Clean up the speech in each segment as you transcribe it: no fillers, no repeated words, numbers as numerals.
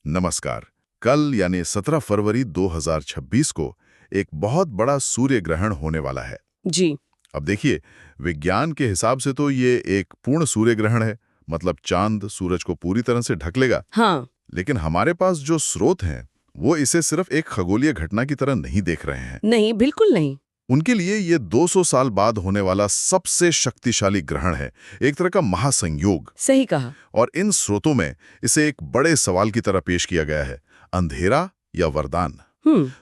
नमस्कार। कल यानी 17 फरवरी 2026 को एक बहुत बड़ा सूर्य ग्रहण होने वाला है। जी। अब देखिए, विज्ञान के हिसाब से तो ये एक पूर्ण सूर्य ग्रहण है, मतलब चांद सूरज को पूरी तरह से ढक लेगा। हाँ। लेकिन हमारे पास जो स्रोत हैं, वो इसे सिर्फ एक खगोलीय घटना की तरह नहीं देख रहे हैं। नहीं, बिल्कुल नहीं। उनके लिए ये 200 साल बाद होने वाला सबसे शक्तिशाली ग्रहण है, एक तरह का महासंयोग। सही कहा। और इन स्रोतों में इसे एक बड़े सवाल की तरह पेश किया गया है, अंधेरा या वरदान।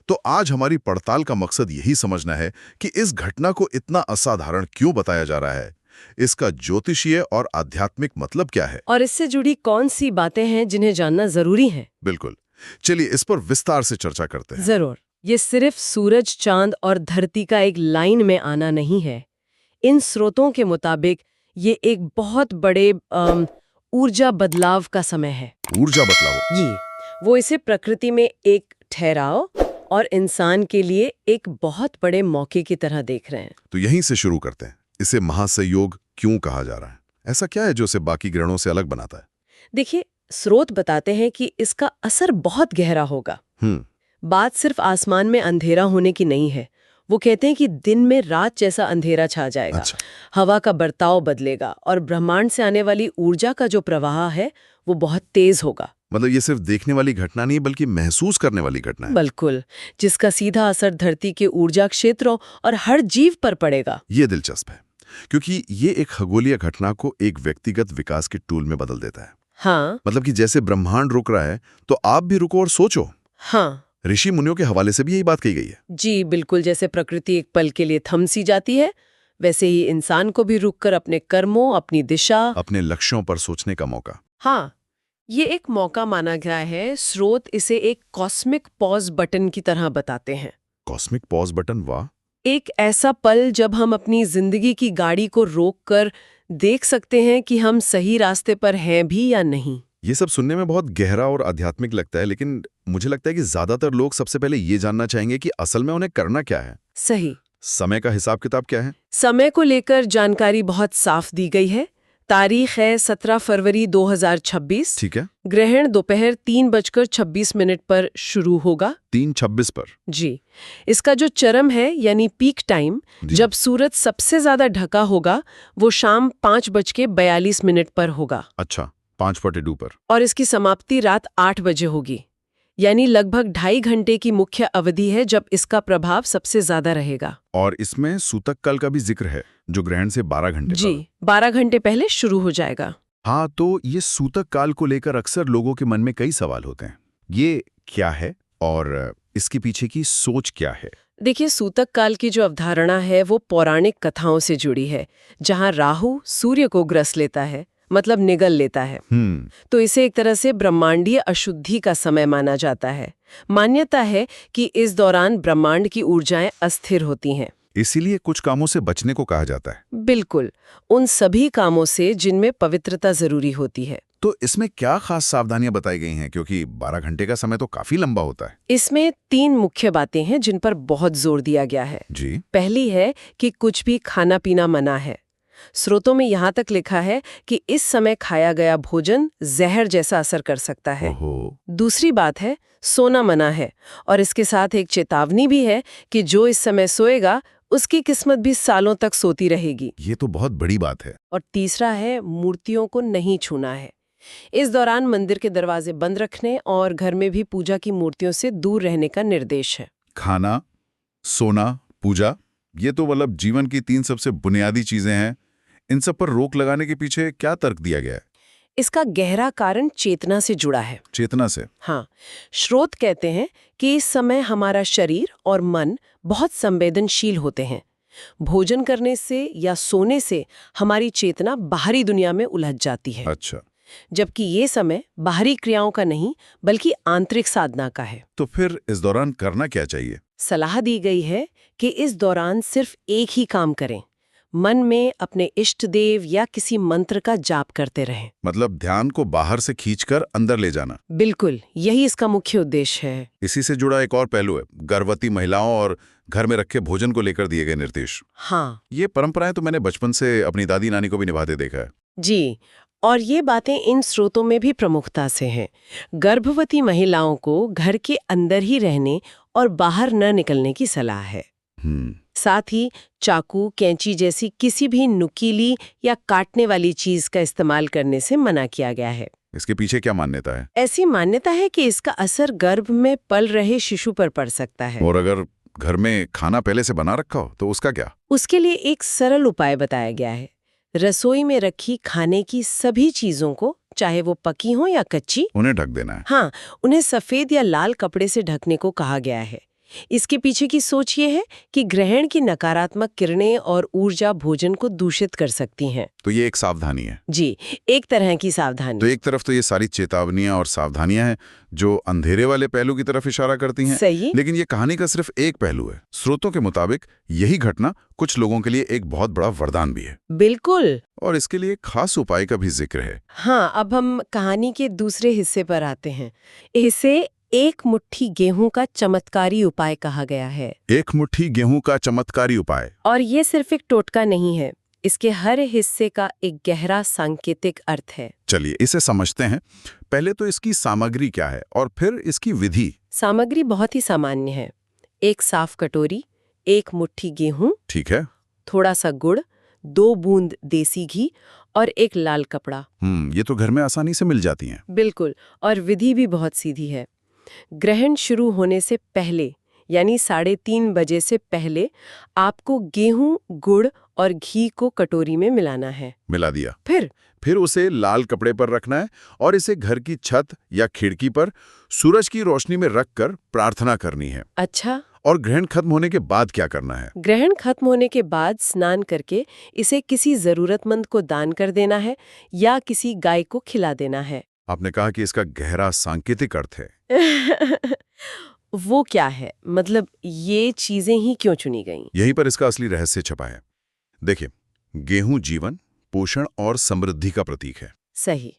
तो आज हमारी पड़ताल का मकसद यही समझना है कि इस घटना को इतना असाधारण क्यों बताया जा रहा है, इसका ज्योतिषीय और आध्यात्मिक मतलब क्या है, और इससे जुड़ी कौन सी बातें हैं जिन्हें जानना जरूरी है। बिल्कुल। चलिए इस पर विस्तार से चर्चा करते हैं। जरूर। ये सिर्फ सूरज, चांद और धरती का एक लाइन में आना नहीं है। इन स्रोतों के मुताबिक ये एक बहुत बड़े ऊर्जा बदलाव का समय है। ऊर्जा बदलाव। ये वो इसे प्रकृति में एक ठहराव और इंसान के लिए एक बहुत बड़े मौके की तरह देख रहे हैं। तो यहीं से शुरू करते हैं। इसे महासंयोग क्यों कहा जा रहा है? ऐसा क्या है जो इसे बाकी ग्रहणों से अलग बनाता है? देखिए, स्रोत बताते हैं कि इसका असर बहुत गहरा होगा। बात सिर्फ आसमान में अंधेरा होने की नहीं है। वो कहते हैं कि दिन में रात जैसा अंधेरा छा जाएगा। अच्छा। हवा का बर्ताव बदलेगा और ब्रह्मांड से आने वाली ऊर्जा का जो प्रवाह है वो बहुत तेज होगा। मतलब ये सिर्फ देखने वाली घटना नहीं बल्कि महसूस करने वाली घटना है। बिल्कुल, जिसका सीधा असर धरती के ऊर्जा क्षेत्रों और हर जीव पर पड़ेगा। ये दिलचस्प है, क्योंकि ये एक खगोलीय घटना को एक व्यक्तिगत विकास के टूल में बदल देता है। हाँ। मतलब कि जैसे ब्रह्मांड रुक रहा है, तो आप भी रुको और सोचो। हाँ, ऋषि मुनियों के हवाले से भी यही बात कही गई है। जी बिल्कुल। जैसे प्रकृति एक पल के लिए थम सी जाती है, वैसे ही इंसान को भी रुककर अपने कर्मों, अपनी दिशा, अपने लक्ष्यों पर सोचने का मौका। हाँ, ये एक मौका माना गया है। स्रोत इसे एक कॉस्मिक पॉज बटन की तरह बताते हैं। कॉस्मिक पॉज बटन, वाह। एक ऐसा पल जब हम अपनी जिंदगी की गाड़ी को रोककर देख सकते हैं कि हम सही रास्ते पर हैं भी या नहीं। ये सब सुनने में बहुत गहरा और आध्यात्मिक लगता है, लेकिन मुझे लगता है कि ज्यादातर लोग सबसे पहले ये जानना चाहेंगे कि असल में उन्हें करना क्या है। सही। समय का हिसाब किताब क्या है? समय को लेकर जानकारी बहुत साफ दी गई है। तारीख है 17 फरवरी 2026। ठीक है। ग्रहण दोपहर 3:26 पर शुरू होगा। 3:26 पर। जी। इसका जो चरम है यानी पीक टाइम, जब सूरज सबसे ज्यादा ढका होगा, वो शाम 5:42 पर होगा। अच्छा, 5:42 पर। और इसकी समाप्ति रात 8 बजे होगी। यानी लगभग 2.5 घंटे की मुख्य अवधि है जब इसका प्रभाव सबसे ज्यादा रहेगा। और इसमें सूतक काल का भी जिक्र है, जो ग्रहण से 12 घंटे जी, 12 घंटे पहले शुरू हो जाएगा। हाँ, तो ये सूतक काल को लेकर अक्सर लोगों के मन में कई सवाल होते हैं। ये क्या है और इसके पीछे की सोच क्या है? देखिए, सूतक काल की जो अवधारणा है वो पौराणिक कथाओं से जुड़ी है, जहां राहु सूर्य को ग्रस लेता है, मतलब निगल लेता है। तो इसे एक तरह से ब्रह्मांडीय अशुद्धि का समय माना जाता है। मान्यता है कि इस दौरान ब्रह्मांड की ऊर्जाएं अस्थिर होती हैं। इसीलिए कुछ कामों से बचने को कहा जाता है। बिल्कुल, उन सभी कामों से जिनमें पवित्रता जरूरी होती है। तो इसमें क्या खास सावधानियां बताई गई हैं, क्योंकि 12 घंटे का समय तो काफी लंबा होता है। इसमें 3 मुख्य बातें हैं जिन पर बहुत जोर दिया गया है। जी। पहली है कि कुछ भी खाना पीना मना है। स्रोतों में यहाँ तक लिखा है कि इस समय खाया गया भोजन जहर जैसा असर कर सकता है। दूसरी बात है, सोना मना है, और इसके साथ एक चेतावनी भी है कि जो इस समय सोएगा उसकी किस्मत भी सालों तक सोती रहेगी। ये तो बहुत बड़ी बात है। और तीसरा है, मूर्तियों को नहीं छूना है। इस दौरान मंदिर के दरवाजे बंद रखने और घर में भी पूजा की मूर्तियों से दूर रहने का निर्देश है। खाना, सोना, पूजा, ये तो मतलब जीवन की 3 सबसे बुनियादी चीजें हैं। इन सब पर रोक लगाने के पीछे क्या तर्क दिया गया है? इसका गहरा कारण चेतना से जुड़ा है। चेतना से? हाँ, स्रोत कहते हैं कि इस समय हमारा शरीर और मन बहुत संवेदनशील होते हैं। भोजन करने से या सोने से हमारी चेतना बाहरी दुनिया में उलझ जाती है। अच्छा। जबकि ये समय बाहरी क्रियाओं का नहीं बल्कि आंतरिक साधना का है। तो फिर इस दौरान करना क्या चाहिए? सलाह दी गई है कि इस दौरान सिर्फ एक ही काम करें, मन में अपने इष्ट देव या किसी मंत्र का जाप करते रहें। मतलब ध्यान को बाहर से खींचकर अंदर ले जाना। बिल्कुल, यही इसका मुख्य उद्देश्य है। इसी से जुड़ा एक और पहलू है, गर्भवती महिलाओं और घर में रखे भोजन को लेकर दिए गए निर्देश। हाँ, ये परंपराएं तो मैंने बचपन से अपनी दादी नानी को भी निभाते देखा है। जी, और ये बातें इन स्रोतों में भी प्रमुखता से हैं। गर्भवती महिलाओं को घर के अंदर ही रहने और बाहर न निकलने की सलाह है। साथ ही चाकू, कैंची जैसी किसी भी नुकीली या काटने वाली चीज का इस्तेमाल करने से मना किया गया है। इसके पीछे क्या मान्यता है? ऐसी मान्यता है कि इसका असर गर्भ में पल रहे शिशु पर पड़ सकता है। और अगर घर में खाना पहले से बना रखा हो तो उसका क्या? उसके लिए एक सरल उपाय बताया गया है। रसोई में रखी खाने की सभी चीजों को, चाहे वो पकी हो या कच्ची, उन्हें ढक देना है। हाँ, उन्हें सफेद या लाल कपड़े से ढकने को कहा गया है। इसके पीछे की सोच ये है कि ग्रहण की नकारात्मक किरणें और ऊर्जा भोजन को दूषित कर सकती हैं। तो ये एक सावधानी है। जी, एक तरह की सावधानी। तो एक तरफ तो ये सारी चेतावनियां और सावधानियां हैं जो अंधेरे वाले पहलू की तरफ इशारा करती हैं। सही। लेकिन ये कहानी का सिर्फ एक पहलू है। स्रोतों के मुताबिक यही घटना कुछ लोगों के लिए एक बहुत बड़ा वरदान भी है। बिल्कुल। और इसके लिए खास उपाय का भी जिक्र है। हाँ, अब हम कहानी के दूसरे हिस्से पर आते हैं। इसे एक मुट्ठी गेहूं का चमत्कारी उपाय कहा गया है। एक मुट्ठी गेहूं का चमत्कारी उपाय। और ये सिर्फ एक टोटका नहीं है, इसके हर हिस्से का एक गहरा सांकेतिक अर्थ है। चलिए इसे समझते हैं। पहले तो इसकी सामग्री क्या है और फिर इसकी विधि। सामग्री बहुत ही सामान्य है। एक साफ कटोरी, एक मुट्ठी गेहूं, ठीक है, थोड़ा सा गुड़, 2 बूंद देसी घी और एक लाल कपड़ा। ये तो घर में आसानी से मिल जाती हैं। बिल्कुल। और विधि भी बहुत सीधी है। ग्रहण शुरू होने से पहले, यानी 3:30 बजे से पहले, आपको गेहूं, गुड़ और घी को कटोरी में मिलाना है। मिला दिया। फिर उसे लाल कपड़े पर रखना है और इसे घर की छत या खिड़की पर सूरज की रोशनी में रखकर प्रार्थना करनी है। अच्छा। और ग्रहण खत्म होने के बाद क्या करना है? ग्रहण खत्म होने के बाद स्नान करके इसे किसी जरूरतमंद को दान कर देना है या किसी गाय को खिला देना है। आपने कहा कि इसका गहरा सांकेतिक अर्थ है। वो क्या है? मतलब ये चीजें ही क्यों चुनी गईं? यहीं पर इसका असली रहस्य छपा है। देखिए, गेहूं जीवन, पोषण और समृद्धि का प्रतीक है। सही।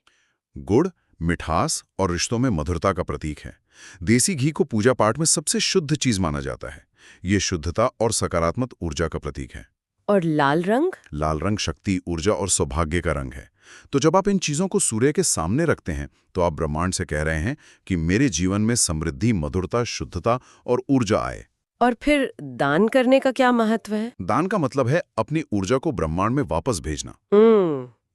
गुड़ मिठास और रिश्तों में मधुरता का प्रतीक है। देसी घी को पूजा पाठ में सबसे शुद्ध चीज माना जाता है। ये शुद्धता और सकारात्मक ऊर्जा का प्रतीक है। और लाल रंग? लाल रंग शक्ति, ऊर्जा और सौभाग्य का रंग है। तो जब आप इन चीजों को सूर्य के सामने रखते हैं तो आप ब्रह्मांड से कह रहे हैं कि मेरे जीवन में समृद्धि, मधुरता, शुद्धता और ऊर्जा आए। और फिर दान करने का क्या महत्व है? दान का मतलब है अपनी ऊर्जा को ब्रह्मांड में वापस भेजना।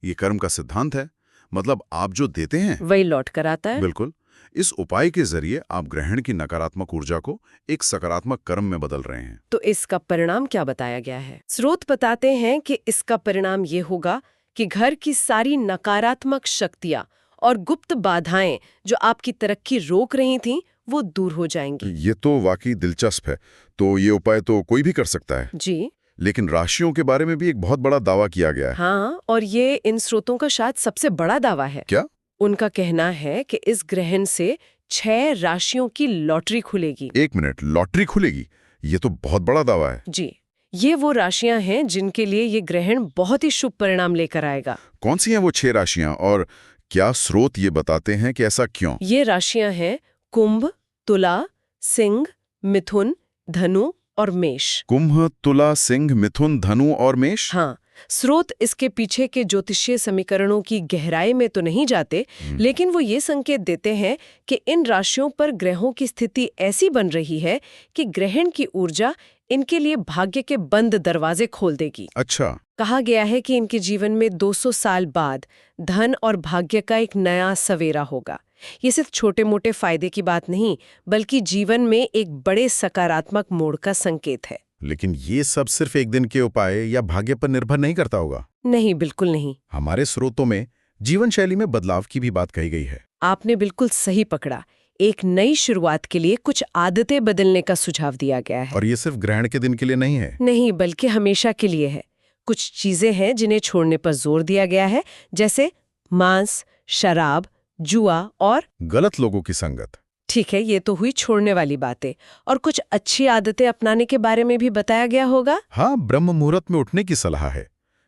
ये कर्म का सिद्धांत है। मतलब आप जो देते हैं वही लौट कर आता है। बिल्कुल। इस उपाय के जरिए आप ग्रहण की नकारात्मक ऊर्जा को एक सकारात्मक कर्म में बदल रहे हैं। तो इसका परिणाम क्या बताया गया है? स्रोत बताते हैं कि इसका परिणाम ये होगा कि घर की सारी नकारात्मक शक्तियां और गुप्त बाधाएं जो आपकी तरक्की रोक रही थीं, वो दूर हो जाएंगी। ये तो वाकई दिलचस्प है। तो ये उपाय तो कोई भी कर सकता है। जी। लेकिन राशियों के बारे में भी एक बहुत बड़ा दावा किया गया है। हाँ, और ये इन स्रोतों का शायद सबसे बड़ा दावा है। क्या? उनका कहना है कि इस ग्रहण से 6 राशियों की लॉटरी खुलेगी। 1 मिनट, लॉटरी खुलेगी? ये तो बहुत बड़ा दावा है। जी, ये वो राशियां हैं जिनके लिए ये ग्रहण बहुत ही शुभ परिणाम लेकर आएगा। कौन सी हैं वो 6 राशियां और क्या स्रोत ये बताते हैं कि ऐसा क्यों? ये राशियां हैं कुंभ, तुला, सिंह, मिथुन, धनु और मेष। कुंभ, तुला, सिंह, मिथुन, धनु और मेष। हाँ, स्रोत इसके पीछे के ज्योतिषीय समीकरणों की गहराई में तो नहीं जाते, लेकिन वो ये संकेत देते हैं कि इन राशियों पर ग्रहों की स्थिति ऐसी बन रही है कि ग्रहण की ऊर्जा इनके लिए भाग्य के बंद दरवाजे खोल देगी। अच्छा। कहा गया है कि इनके जीवन में 200 साल बाद धन और भाग्य का एक नया सवेरा होगा। ये सिर्फ छोटे मोटे फायदे की बात नहीं, बल्कि जीवन में एक बड़े सकारात्मक मोड़ का संकेत है। लेकिन ये सब सिर्फ एक दिन के उपाय या भाग्य पर निर्भर नहीं करता होगा? नहीं, बिल्कुल नहीं। हमारे स्रोतों में जीवन शैली में बदलाव की भी बात कही गई है। आपने बिल्कुल सही पकड़ा। एक नई शुरुआत के लिए कुछ आदतें बदलने का सुझाव दिया गया है। और ये सिर्फ ग्रहण के दिन के लिए नहीं है। नहीं, बल्कि हमेशा के लिए है। कुछ चीजें हैं जिन्हें छोड़ने पर जोर दिया गया है, जैसे मांस, शराब, जुआ और गलत लोगों की संगत। ठीक है, ये तो हुई छोड़ने वाली बातें। और कुछ अच्छी आदतें अपनाने के बारे में भी बताया गया होगा। हाँ, ब्रह्म मुहूर्त में उठने की सलाह है,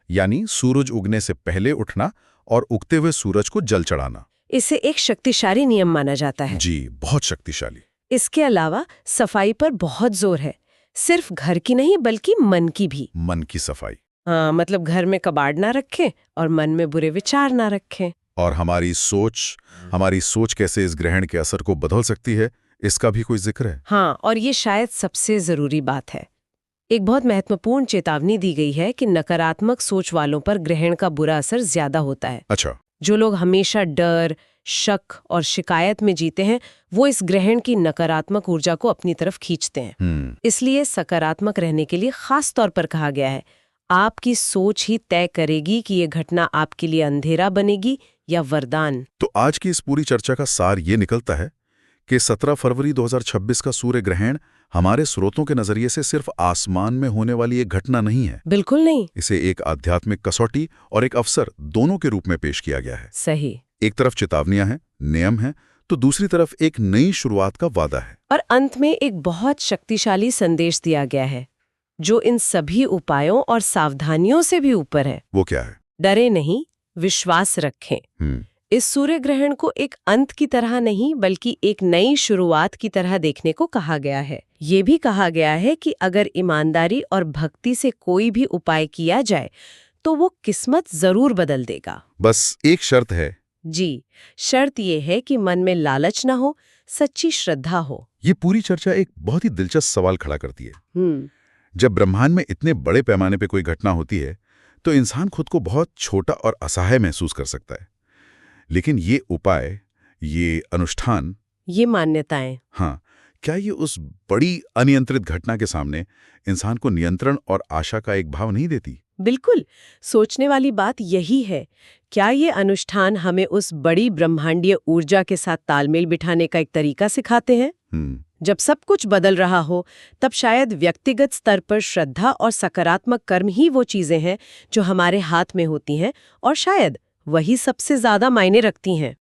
यानी सूरज उगने से पहले उठना और उगते हुए सूरज को जल चढ़ाना। इसे एक शक्तिशाली नियम माना जाता है। जी, बहुत शक्तिशाली। इसके अलावा सफाई पर बहुत जोर है, सिर्फ घर की नहीं बल्कि मन की भी। मन की सफाई। हाँ, मतलब घर में कबाड़ ना रखें और मन में बुरे विचार ना रखें। और हमारी सोच कैसे इस ग्रहण के असर को बदल सकती है, इसका भी कोई जिक्र है? हाँ, और ये शायद सबसे जरूरी बात है। एक बहुत महत्वपूर्ण चेतावनी दी गई है कि नकारात्मक सोच वालों पर ग्रहण का बुरा असर ज्यादा होता है। अच्छा। जो लोग हमेशा डर, शक और शिकायत में जीते हैं, वो इस ग्रहण की नकारात्मक ऊर्जा को अपनी तरफ खींचते हैं। इसलिए सकारात्मक रहने के लिए खास तौर पर कहा गया है, आपकी सोच ही तय करेगी कि ये घटना आपके लिए अंधेरा बनेगी या वरदान। तो आज की इस पूरी चर्चा का सार ये निकलता है कि 17 फरवरी 2026 का सूर्य ग्रहण हमारे स्रोतों के नजरिए से सिर्फ आसमान में होने वाली एक घटना नहीं है। बिल्कुल नहीं। इसे एक आध्यात्मिक कसौटी और एक अवसर दोनों के रूप में पेश किया गया है। सही। एक तरफ चेतावनियां हैं, नियम हैं, तो दूसरी तरफ एक नई शुरुआत का वादा है। और अंत में एक बहुत शक्तिशाली संदेश दिया गया है, जो इन सभी उपायों और सावधानियों से भी ऊपर है। वो क्या है? डरे नहीं, विश्वास रखें। इस सूर्य ग्रहण को एक अंत की तरह नहीं, बल्कि एक नई शुरुआत की तरह देखने को कहा गया है। ये भी कहा गया है कि अगर ईमानदारी और भक्ति से कोई भी उपाय किया जाए, तो वो किस्मत जरूर बदल देगा। बस एक शर्त है। जी, शर्त ये है कि मन में लालच ना हो, सच्ची श्रद्धा हो। ये पूरी चर्चा एक बहुत ही दिलचस्प सवाल खड़ा करती है। जब ब्रह्मांड में इतने बड़े पैमाने पे कोई घटना होती है, तो इंसान खुद को बहुत छोटा और असहाय महसूस कर सकता है। लेकिन ये उपाय, ये अनुष्ठान, ये मान्यताएं, हाँ, क्या ये उस बड़ी अनियंत्रित घटना के सामने इंसान को नियंत्रण और आशा का एक भाव नहीं देती? बिल्कुल। सोचने वाली बात यही है, क्या ये अनुष्ठान हमें उस बड़ी ब्रह्मांडीय ऊर्जा के साथ तालमेल बिठाने का एक तरीका सिखाते हैं? जब सब कुछ बदल रहा हो, तब शायद व्यक्तिगत स्तर पर श्रद्धा और सकारात्मक कर्म ही वो चीजें हैं जो हमारे हाथ में होती हैं, और शायद वही सबसे ज्यादा मायने रखती हैं।